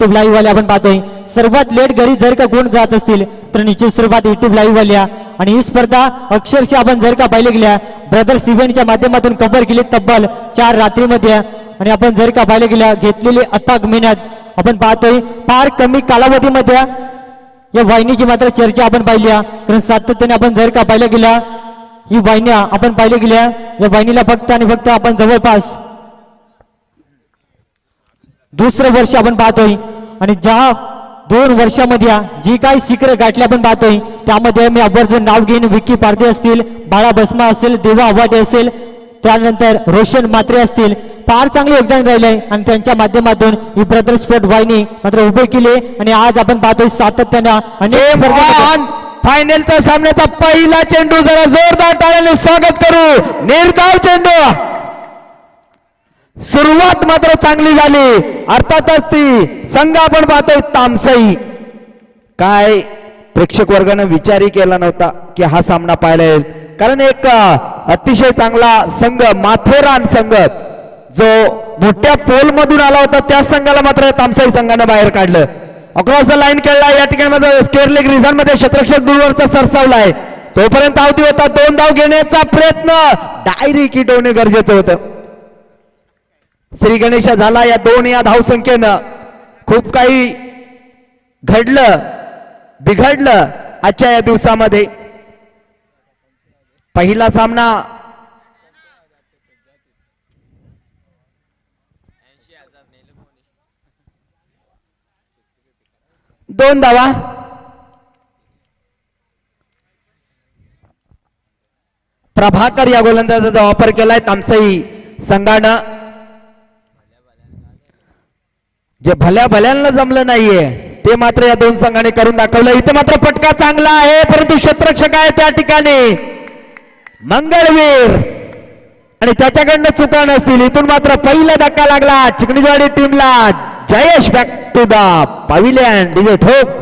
YouTube live वाले आपण पाहतोय सर्वात लेट घरी जर का कोण जात असतील तर निश्चित स्वरूपात युट्यूब लाईव्ह वाल्या आणि ही स्पर्धा अक्षरशः आपण जर का पाहिले गेल्या ब्रदर्स इव्हेंटच्या माध्यमातून कव्हर केली तब्बल 4 रात्रीमध्ये आणि आपण जर का पाहिले गेल्या घेतलेली अथक मेहनत आपण पाहतोय फार कमी कालावधीमध्ये या वाहिनीची मात्र चर्चा आपण पाहिली कारण सातत्याने आपण जर का पाहिलं गेल्या ही वाहिन्या आपण पाहिले गेल्या या वाहिनीला फक्त आणि फक्त आपण जवळपास दुसरं वर्ष आपण पाहतोय आणि ज्या 2 वर्षामध्ये जी काही शिखर गाठले आपण पाहतोय त्यामध्ये मी आवर्जून नाव घेईन विकी पारदे असतील बाळा बसमा असेल देवा आव्हाटे असेल त्यानंतर रोशन मात्रे असतील फार चांगले योगदान राहिले आणि त्यांच्या माध्यमातून ही ब्रदर स्पोर्ट वाहिनी मात्र उभे केले आणि आज आपण पाहतोय सातत्याने अनेक फायनलचा सामन्याचा पहिला चेंडू जरा जोरदार टाळ्याने स्वागत करू निर्धाव चेंडू सुरुवात मात्र चांगली झाली अर्थातच ती संघ आपण पाहतोय तामसई काय प्रेक्षक वर्गाने विचारही केला नव्हता की हा सामना पाहायला येईल कारण एक अतिशय चांगला संघ माथेरान संघ जो मोठ्या पोल मधून आला होता त्या संघाला मात्र तामसाई संघाने बाहेर काढलं अक्रॉस द लाईन खेळला या ठिकाणी स्क्वेअर लेग रिझन मध्ये क्षेत्ररक्षक दूरवरचा सरसावलाय तोपर्यंत आवती होता 2 धाव घेण्याचा प्रयत्न डायरेक्ट हिट होणे गरजेचं होतं श्री गणेशा झाला या 2 या धावसंख्येनं खूप काही घडलं बिघडलं आजच्या या दिवसामध्ये पहिला सामना दोन धावा प्रभाकर या गोलंदाजाचा वापर केलाय तामसई संघानं जे भल्या भल्यांना जमलं नाहीये ते मात्र या 2 संघाने करून दाखवलं इथे मात्र फटका चांगला आहे परंतु क्षेत्ररक्षक आहे त्या ठिकाणी मंगळवीर आणि त्याच्याकडनं चुका नसतील इथून मात्र पहिला धक्का लागला चिकणीवाडी टीमला Jayesh back to the pavilion DJ ठोक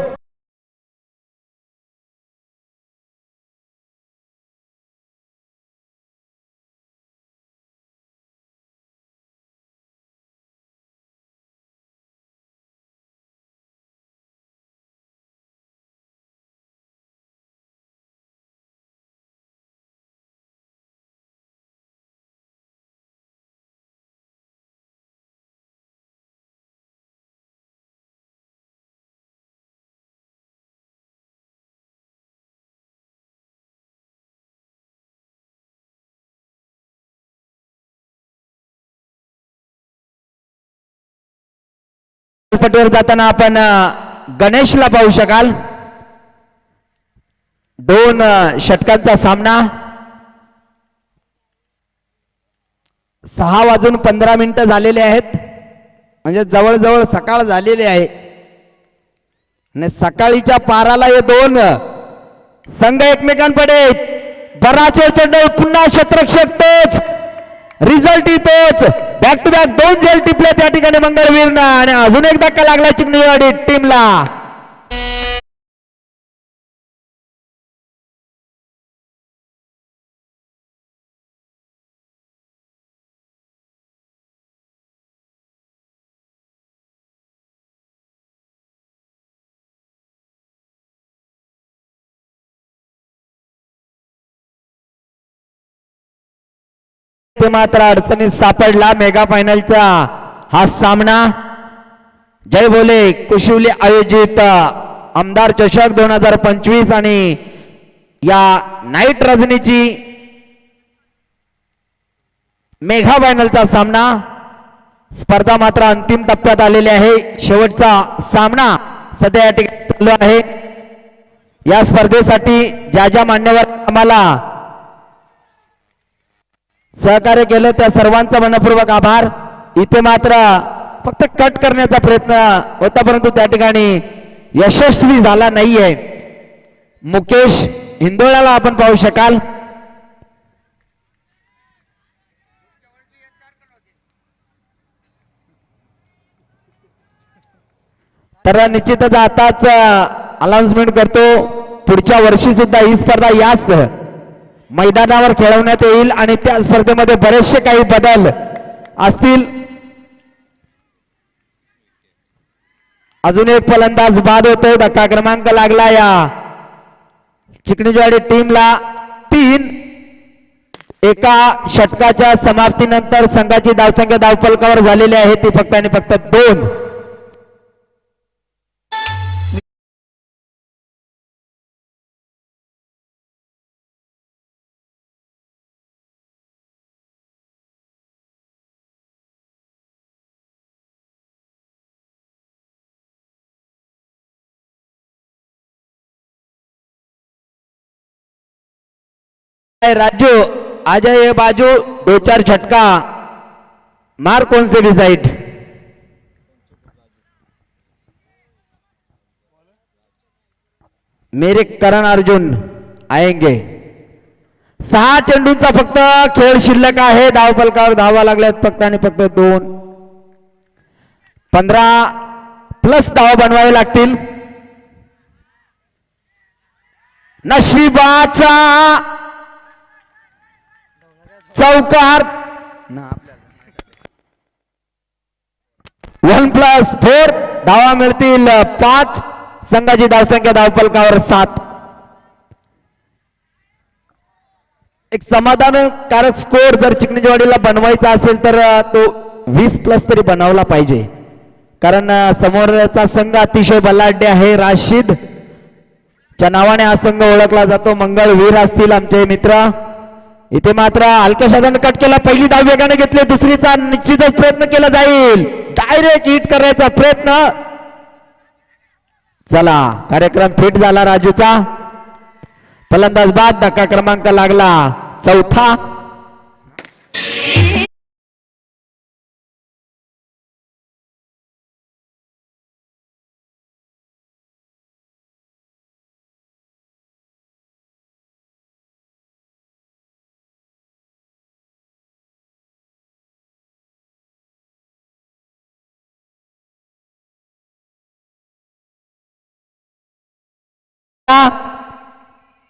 पटवर जाताना आपण गणेशला पाहू शकाल 2 षटकांचा सामना 6:15 झालेले आहेत म्हणजे जवळजवळ सकाळ झालेली आहे आणि सकाळीच्या पाराला हे 2 संघ एकमेकांकडे बराच वेळ चेंडू पुन्हा क्षेत्ररक्षक तोच रिझल्ट तोच बॅक टू बॅक 2 झेल टिपले त्या ठिकाणी मंगळवीरनं आणि अजून एक धक्का लागला चिकणीवाडी टीमला ते मात्र अडचणीत सापडला मेगा फायनलचा हा सामना जय भोले कुशिवली आयोजित आमदार चषक 2025 आणि या नाईट रजनीची मेगा फायनलचा सामना स्पर्धा मात्र अंतिम टप्प्यात आलेली आहे शेवटचा सामना सध्या या ठिकाणी चालू आहे या स्पर्धेसाठी ज्या ज्या मान्यवर आम्हाला सहकार्य केलं त्या सर्वांचा मनपूर्वक आभार इथे मात्र फक्त कट करण्याचा प्रयत्न होता परंतु त्या ठिकाणी यशस्वी झाला नाहीये मुकेश हिंदोळ्याला आपण पाहू शकाल तर निश्चितच आताच अनाउन्समेंट करतो पुढच्या वर्षी सुद्धा ही स्पर्धा याच मैदानावर खेळवण्यात येईल आणि त्या स्पर्धेमध्ये बरेचसे काही बदल असतील अजून एक फलंदाज बाद होतोय. धक्का क्रमांक लागला या चिकणीजवाडी टीमला 3. एका षटकाच्या समाप्तीनंतर संघाची धावसंख्या धावफलकावर झालेली आहे ती फक्त आणि फक्त 2. राजू अजय ये बाजू 2-4 झटका मार कौन से भी साइड. मेरे करण अर्जुन आएंगे. 6 चेंडूंचा फक्त खेळ शिल्लक आहे. धावफलकावर धावा लागल्यात फक्त आणि फक्त 2. 15+ धावा बनवावे लागतील. नशिबाचा चौकार 1+4 धावा मिळतील. 5 संघाची धावसंख्या धावफलकावर 7. एक समाधानकारक स्कोर जर चिकणीजवाडीला बनवायचा असेल तर तो 20+ तरी बनवला पाहिजे. कारण समोरचा संघ अतिशय बलाढ्य आहे. राशीद च्या नावाने हा संघ ओळखला जातो. मंगळवीर असतील आमचे मित्र. इथे मात्र हलक्या शादाने कट केला. पहिली धाव वेगाने घेतली. दुसरीचा निश्चितच प्रयत्न केला जाईल. डायरेक्ट हिट करायचा प्रयत्न. चला कार्यक्रम फिट झाला राजूचा. फलंदाज बाद. धक्का क्रमांक लागला 4था.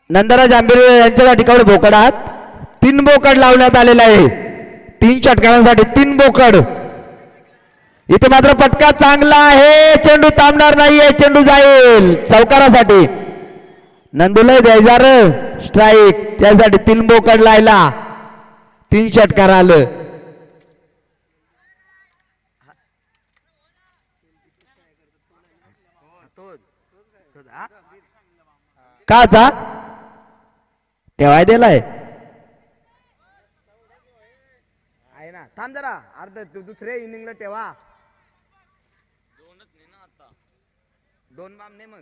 नंदराज आंबेरे यांच्यासाठी कवडे बोकडात 3 बोकड लावण्यात आलेला आहे. 3 षटकांसाठी 3 बोकड. इथे मात्र पटका चांगला आहे. चेंडू थांबणार नाहीये. चेंडू जाईल चौकारासाठी. नंदूला द्यायचा र स्ट्राईक. त्यासाठी 3 बोकड लायला. 3 षटकार आलं. काचा ठेवाय दिलाय आहे ना. थांब जरा अर्ध दुसऱ्या इनिंगला ठेवा. 2 बाम ने मग.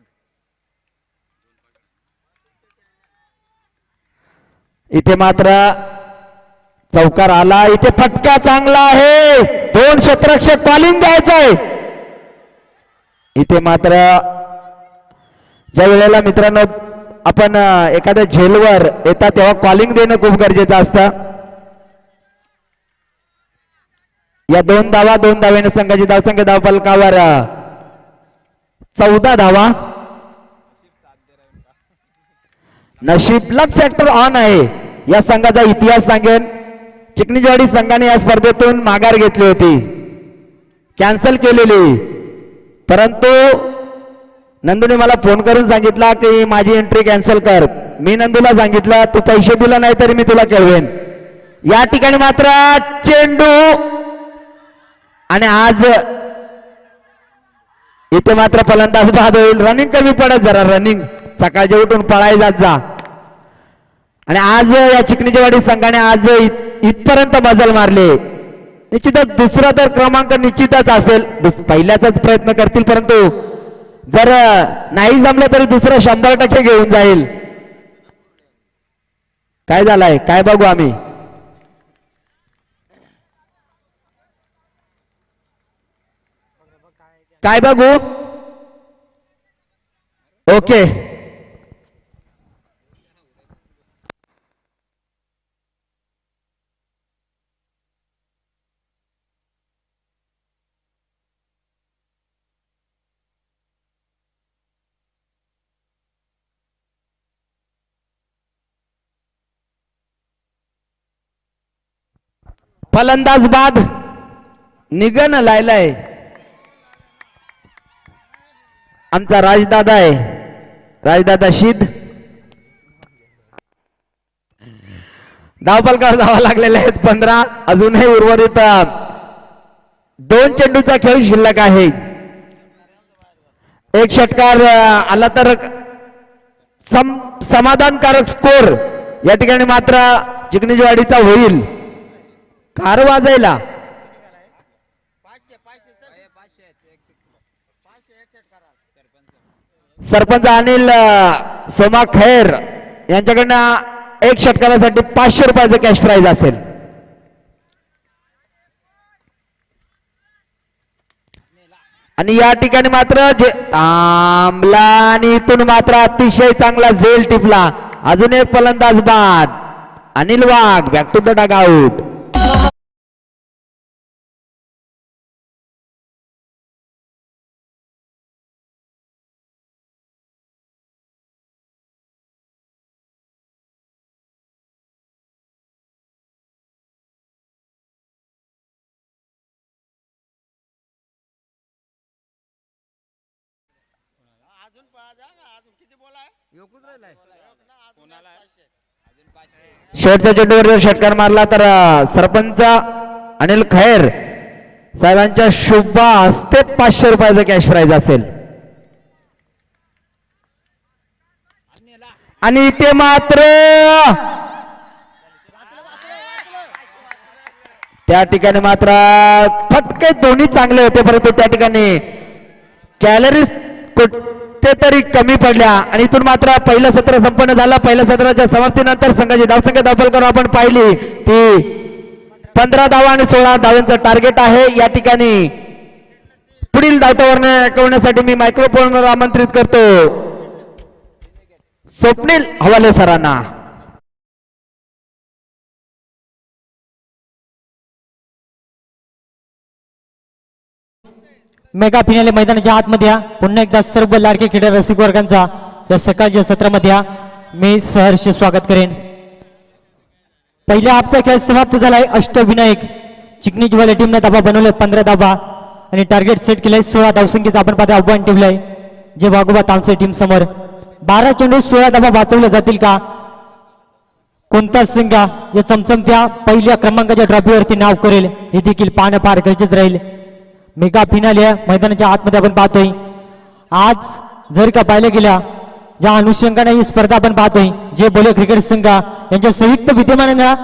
इथे मात्र चौकार आला. इथे फटका चांगला आहे. 2 क्षेत्ररक्षक कॉलिंग द्यायचंय. इथे मात्र ज्या वेळेला मित्रांनो आपण एखाद्या झेलवर येतात तेव्हा कॉलिंग देणं खूप गरजेचं असतं. या 2 धावा 2 धावेने संघाची धावसंख्या धावफलकावर 14 धावा. नशीब लक फॅक्टर ऑन आहे. या संघाचा इतिहास सांगेन. चिकणीजवाडी संघाने या स्पर्धेतून माघार घेतली होती. कॅन्सल केलेली. परंतु नंदूने मला फोन करून सांगितला की माझी एंट्री कॅन्सल कर. मी नंदूला सांगितलं तू पैसे दिला नाही तरी मी तुला कळवेन. या ठिकाणी मात्र चेंडू आणि आज इथे मात्र फलंदाज बाद होईल. रनिंग कमी पडत जरा. रनिंग सकाळच्या उठून पळाय जात जा. आणि आज या चिकणीजवाडी संघाने आज इथपर्यंत मजल मारले. निश्चितच दुसरा तर क्रमांक निश्चितच असेल. पहिल्याचाच प्रयत्न करतील परंतु जर नाही जमलं तरी दुसरं 100% घेऊन जाईल. काय झालंय काय बघू आम्ही. काय बघू. ओके फलंदाज बाद. निगन लायलाय. आमचा राजदादा आहे, राजदादा शीद. धावपलकार जावा लागलेले आहेत 15. अजूनही उर्वरित 2 चेंडूचा खेळ शिल्लक आहे. एक षटकार आला तर समाधानकारक स्कोर या ठिकाणी मात्र चिकणीजवाडीचा होईल. कार वाजायला सरपंच अनिल सोमा खैर यांच्याकडनं 1 षटकारासाठी 500 रुपयाचं कॅश प्राइज असेल. आणि या ठिकाणी मात्र जे थांबला आणि इथून मात्र अतिशय चांगला झेल टिपला. अजून एक फलंदाज बाद. Anil Wagh back to the dugout. शेवटच्या चेंडूवर जर षटकार मारला तर सरपंच अनिल खैर साहेबांच्या शुभ हस्ते 500 रुपयाचं कॅश प्राइज असेल. आणि इथे मात्र त्या ठिकाणी मात्र फटके दोन्ही चांगले होते, परंतु त्या ठिकाणी कॅलरीज कुठेतरी कमी पडल्या. आणि इथून मात्र पहिलं सत्र संपन्न झालं. पहिल्या सत्राच्या समाप्तीनंतर संघाची धावसंख्या दाखल करून आपण पाहिली ती 15 धावा आणि 16 धावांचं टार्गेट आहे. या ठिकाणी पुढील धावतावर ऐकवण्यासाठी मी मायक्रोफोनवर आमंत्रित करतो स्वप्नील हवाले सरांना. मेगा फिनाले मैदानाच्या आतमध्ये पुन्हा एकदा सर्व लाडके क्रीडा रसिक वर्गांचा या सकाळच्या सत्रामध्ये मी सहर्ष स्वागत करेन. पहिल्या हाफचा खेळ समाप्त झालाय. अष्टविनायक चिकणीजवाले टीमने धाबा बनवले 15 धाबा आणि टार्गेट सेट केलंय 16 धावसंख्येचं आपण पाहता आव्हान ठेवलंय. जे वागोबा तामसे टीम समोर 12 चेंडू 16 धाबा वाचवले जातील का? कोणता संघ या चमचमत्या पहिल्या क्रमांकाच्या ट्रॉफीवरती नाव करेल हे देखील पाहणं फार गरजेचं राहील. मेगा फिनाले मैदानाच्या आतमध्ये आपण पाहतोय. आज जर का पाहिलं गेल्या ज्या अनुषंगाने ही स्पर्धा आपण पाहतोय, जे बोले क्रिकेट संघ यांच्या संयुक्त विद्यमानानं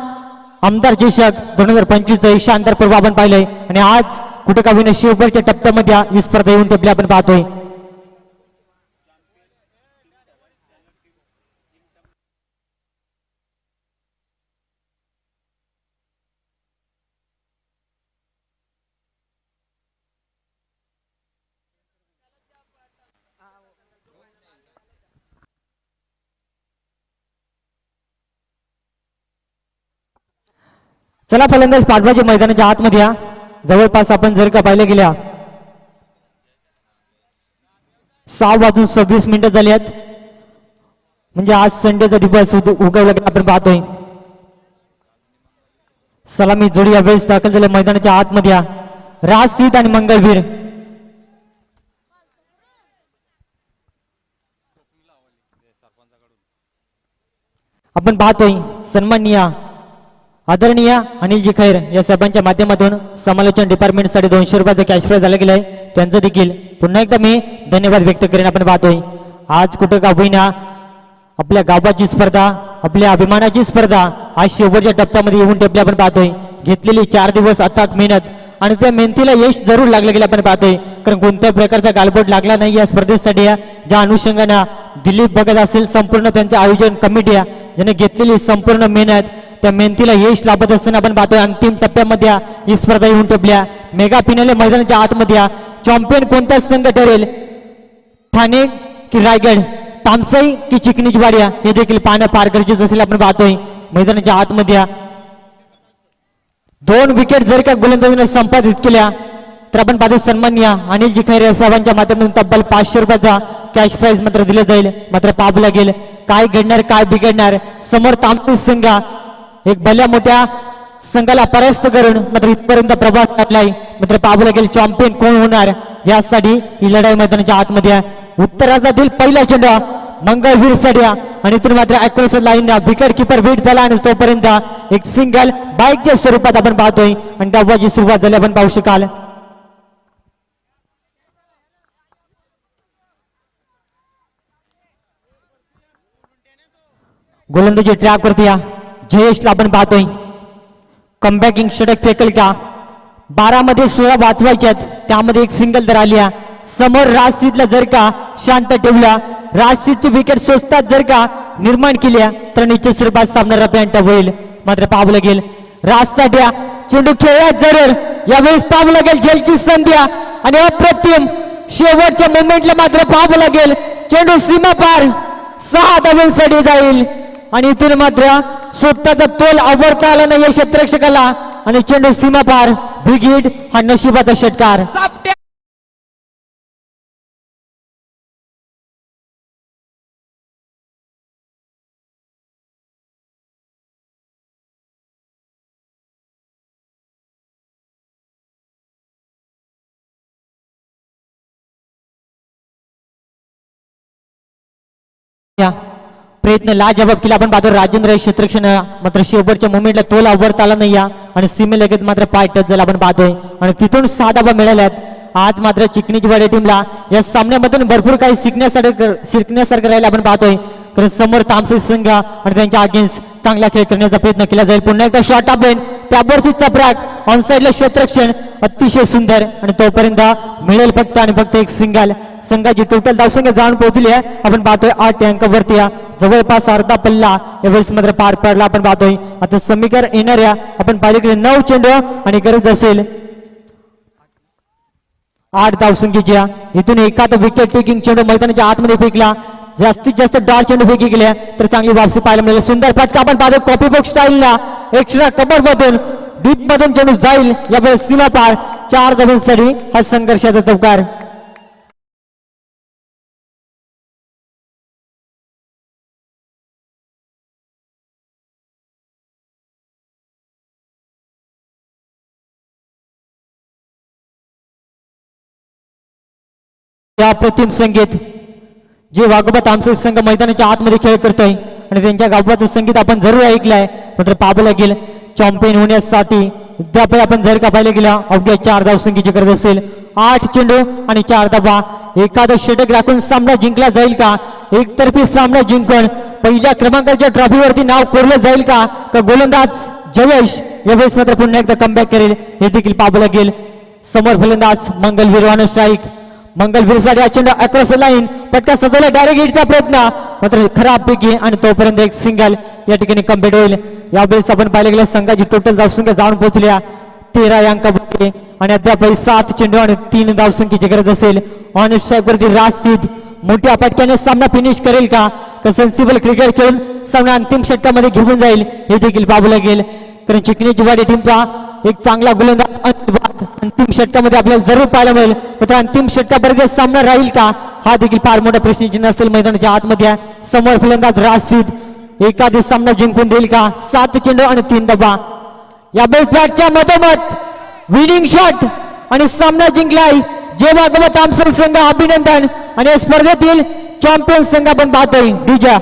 आमदार चषक 2025 ईशान्य पर्व आपण पाहिलंय. आणि आज कुठे का विना शेवटच्या टप्प्यामध्ये ही स्पर्धा येऊन टेपली आपण पाहतोय. चला फलंदाज पाठवायचे मैदानाच्या आतमध्ये या. जवळपास आपण जर का पाहिलं गेल्या 6:26 झाली आहेत. म्हणजे आज संडेचा दिवस उगवला आपण पाहतोय. सलामी जोडी अभ्यास दाखल झाले मैदानाच्या आतमध्ये या. राजसिद्ध आणि मंगळवीर आपण पाहतोय. सन्माननीय आदरणीय अनिलजी खैर या साहेबांच्या माध्यमातून समालोचन डिपार्टमेंटसाठी 200 रुपयाचं कॅश प्राइज झालं गेलं आहे. त्यांचं देखील पुन्हा एकदा मी धन्यवाद व्यक्त करेन. आपण पाहतोय आज कुठं का होईना आपल्या गावाची स्पर्धा, आपल्या अभिमानाची स्पर्धा आज शेवटच्या टप्प्यामध्ये येऊन टेपली आपण पाहतोय. घेतलेली 4 दिवस अथक मेहनत आणि त्या मेहनतीला यश जरूर लागलं गेलं आपण पाहतोय. कारण कोणत्याही प्रकारचा गालबोट लागला नाही या स्पर्धेसाठी. ज्या अनुषंगाने दिलीप भगत असेल संपूर्ण त्यांचं आयोजन कमिटी ज्याने घेतलेली संपूर्ण मेहनत त्या मेहनतीला यश लाभत असताना आपण पाहतोय अंतिम टप्प्यामध्ये ही स्पर्धा येऊन टेपल्या. मेगा फिनाले मैदानाच्या आतमध्ये चॅम्पियन कोणता संघ ठरेल? ठाणे की रायगड, तामसई की चिकणीजवाडी हे देखील पाहणं फार गरजेचं असेल. आपण पाहतोय मैदानाच्या आतमध्ये 2 विकेट जर का गोलंदाजीने संपादित केल्या तर आपण पाहतो सन्माननीय अनिलजी खैरे साहेबांच्या माध्यमातून तब्बल 500 रुपयाचा कॅश प्राइज मात्र दिलं जाईल. मात्र पाहावं लागेल काय घडणार काय बिघडणार. समोर तामसी संघ एक भल्या मोठ्या संघाला परास्त करून मात्र इथपर्यंत प्रभाव टाकलाय. मात्र पाहावं लागेल चॅम्पियन कोण होणार यासाठी ही लढाई मैदानाच्या आतमध्ये उत्तरार्धातील पहिला चेंडू मंगळवीर सड्या आणि इथून मात्र अॅक्रोस लाईन विकेट किपर बीट झाला आणि तोपर्यंत एक सिंगल बाईकच्या स्वरूपात आपण पाहतोय आणि डावाची सुरुवात झाली आपण पाहू शकाल. गोलंदाजी ट्रॅक वरती या जयेशला आपण पाहतोय. कमबॅकिंग षटक फेकल का? 12 मध्ये 16 वाचवायचे आहेत, त्यामध्ये एक सिंगल तर आली आहे. समोर राजसीतला जर का शांत ठेवला, राजसीतची विकेट स्वस्तात जर का निर्माण केल्या तर निश्चित स्वरूपात सामना रप्यांट होईल. मात्र पाहावं लागेल राजसाठी चेंडू खेळला जरूर, यावेळेस पाहावं लागेल जेलची संधी आणि अप्रतिम शेवटच्या मोमेंटला मात्र पाहावं लागेल चेंडू सीमा पार 6 धावांसाठी जाईल आणि इथून मात्र स्वतःचा तोल आवरता आला नाही या क्षेत्ररक्षकाला आणि चेंडू सीमा पार. बिग हिट हा नशिबाचा षटकार. प्रयत्न लाजवाब केला आपण पाहतो राजेंद्र क्षेत्रक्षण, मात्र शेवटच्या मोमेंटला तोल आवरता आला नाही आणि सीमेलगत मात्र पाय टच झाला आपण पाहतोय आणि तिथून 6 धावा मिळाल्यात. आज मात्र चिकणीचीवाडी टीमला या सामन्यामधून भरपूर काही शिकण्यासारखं राहिलं आपण पाहतोय. कारण समोर तामसे संघ आणि त्यांच्या अगेन्स्ट चांगला खेळ करण्याचा प्रयत्न केला जाईल. पुन्हा एकदा शॉर्ट ऑफ बेन त्यावरती चपराक ऑनसाइडला क्षेत्ररक्षण अतिशय सुंदर आणि तोपर्यंत मिळेल फक्त आणि फक्त एक सिंगल. संघाची टोटल धावसंख्या जाऊन पोहोचली आहे आपण पाहतोय 8 अंकावरती. जवळपास अर्धा पल्ला यावेळेस मात्र पार पडला आपण पाहतोय. आता समीकरण येणाऱ्या आपण पाहिजे 9 चेंडू आणि गरज असेल 8 धावसंख्येच्या. इथून एखादा विकेट टेकिंग चेंडू मैदानाच्या आतमध्ये फेकला, जास्तीत जास्त डॉट चेंडू फेकी गेल्या तर चांगली वापसी पाहायला मिळेल. सुंदर फटका आपण पाहतो कॉपी बॉक्स स्टाईलला एक्स्ट्रा कबर मधून डीप मधून चेंडू जाईल, यावेळेस सीमा पार 4 धावांसाठी हा संघर्षाचा चौकार. या अप्रतिम संगीत जे वाघोबा आमचे संघ मैदानाच्या आतमध्ये खेळ करतोय आणि त्यांच्या गावाचं संगीत आपण जरूर ऐकलंय. मात्र पाहावं लागेल चॅम्पियन होण्यासाठी अद्याप आपण जर का पाहिलं गेला अवघ्या 4 धावसंख्येची गरज असेल. 8 चेंडू आणि 4 धावा. एखादं षटक राखून सामना जिंकला जाईल का? एकतर्फी सामना जिंकून पहिल्या क्रमांकाच्या ट्रॉफीवरती नाव कोरलं जाईल का? गोलंदाज जयेश यावेळेस मात्र पुन्हा एकदा कमबॅक करेल हे देखील पाहावं लागेल. समोर फलंदाज मंगलवीर ऑन स्ट्राईक. मंगलवीरसाठी हा चेंडू अक्रॉस लाईन पटका सजवला, डायरेक्ट हिटचा प्रयत्न मात्र खराब पैकी आणि तोपर्यंत एक सिंगल या ठिकाणी कम्प्लीट होईल. यावेळेस आपण पाहिलं गेल्या संघाची टोटल धावसंख्या जाऊन पोहोचल्या 13 अंकावरती आणि अद्याप 7 चेंडू आणि 3 धावसंख्येची गरज असेल. ऑन स्ट्राईक वरती राजसीत मोठ्या फटक्याने सामना फिनिश करेल का? सेन्सिबल क्रिकेट खेळून सामना अंतिम षटकामध्ये घेऊन जाईल हे देखील पाहावं लागेल. कारण चिकणीचीवाडी टीमचा एक चांगला गोलंदाज अंतिम षटकामध्ये आपल्याला जरूर पाहायला मिळेल. मात्र अंतिम षटकापर्यंत सामना राहील का हा देखील फार मोठा प्रश्नचिन्ह असेल मैदानाच्या आतमध्ये. समोर फलंदाज राजसीत एखादी सामना जिंकून देईल का? 7 चेंडू आणि 3 धावा. या बेस बॅटच्या मधोमध विनिंग शॉट आणि सामना जिंकलाय जे वाघोबा तामसर संघ. अभिनंदन आणि स्पर्धेतील चॅम्पियन संघ आपण पाहतोय डीजा.